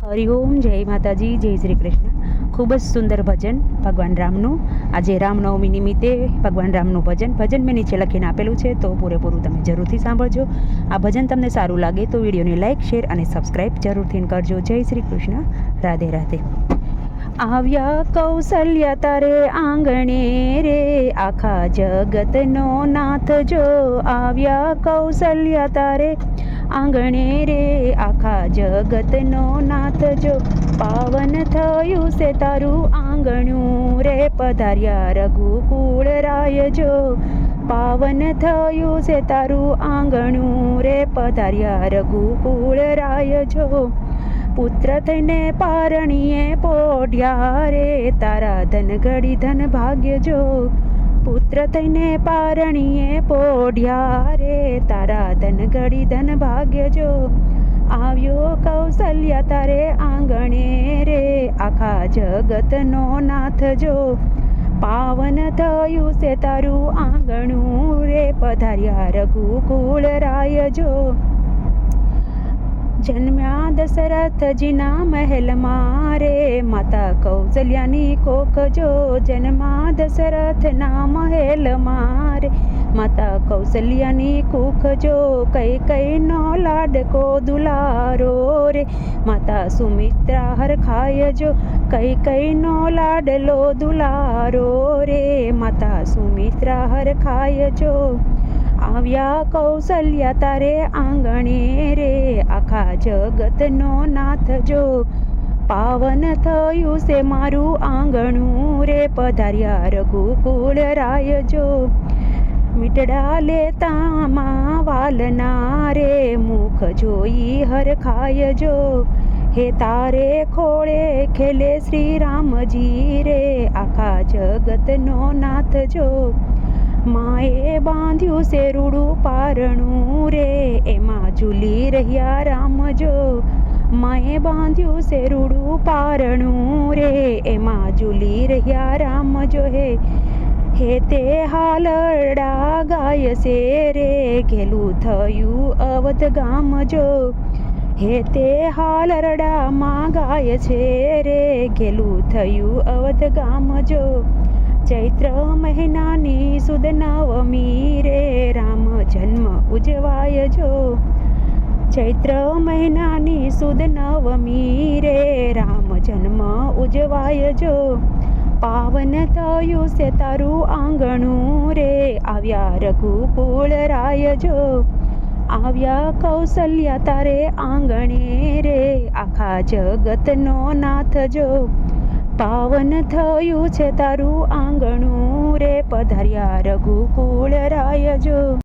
હરિઓમ, જય માતાજી, જય શ્રી કૃષ્ણ. ખૂબ જ સુંદર ભજન ભગવાન રામનું. આજે રામનવમી નિમિત્તે ભગવાન રામનું ભજન મેં નીચે લખીને આપેલું છે, તો પૂરેપૂરું તમે જરૂરથી સાંભળજો. આ ભજન તમને સારું લાગે તો વિડીયોને લાઇક, શેર અને સબસ્ક્રાઈબ જરૂરથી કરજો. જય શ્રી કૃષ્ણ. રાધે રાધે. આવ્યા કૌશલ્યા તારે આંગણે રે, આખા જગતનો નાથ જો. આવ્યા કૌશલ્યા તારે આંગણે રે, આખા જગતનો નાથ જો. પાવન થયું છે તારું આંગણું રે, પધાર્યા રઘુકુળ રાય જો. પાવન થયું છે તારું આંગણું રે, પધાર્યા રઘુકુળ રાય જો. પુત્ર થઈને પારણીએ પોઢ્યા રે, તારા ધન ઘડી ધન ભાગ્ય જો. પુત્ર થઈને પારણીએ પોઢ્યા રે, તારા ધન ઘડી ધન ભાગ્ય જો. આવ્યો કૌશલ્યા તારે આંગણે રે, આખા જગતનો નાથ જો. પાવન થયું છે તારું આંગણું રે, પધાર્યા રઘુકુળ રાય જો. જન્મ્યા દશરથજીના મહેલમાં રે, માતા કૌશલ્યાની કોખ જો. જન્મા દશરથના મહેલમાં રે, માતા કૌશલ્યાની કુખ જો. કઈ કઈનો લાડકો દુલારો રે, માતા સુમિત્રા હરખાય જો. કઈ કઈનો લાડલો દુલારો રે, માતા સુમિત્રા હરખાય જો. આવ્યા કૌશલ્યા તારે આંગણે રે, આખા જગતનો નાથ જો. પાવન થયું છે મારું આંગણું રે, પધાર્યા રઘુકુળ રાય જો. મીઠડા લેતા મા વાલના રે, મુખ જોઈ હરખાય જો. હે તારે ખોળે ખેલે શ્રી રામજી રે, આખા જગતનો નાથ જો. માએ બાંધ્યું છે રૂડું પારણું રે, એમાં ઝૂલી રહ્યા રામ જો. માએ બાંધ્યું છે રૂડું પારણું રે, એમાં ઝૂલી રહ્યા રામ જો. હે તે હાલરડા ગાય છે રે, ઘેલું થયું અવધ ગામ જો. હે તે હાલરડામાં ગાય છે રે, ઘેલું થયું અવધ ગામ જો. ચૈત્ર મહિનાની સુદ નવમી રે, રામ જન્મ ઉજવાય જો. ચૈત્ર મહિનાની સુદ નવમી રે, રામ જન્મ ઉજવાય જો. પાવન થયું છે તારું આંગણું રે, આવ્યા રઘુકુળ રાય જો. આવ્યા કૌશલ્યા તારે આંગણે રે, આખા જગતનો નાથ જો. પાવન થયું છે તારું આંગણું રે, પધાર્યા રઘુકુળ રાય જો.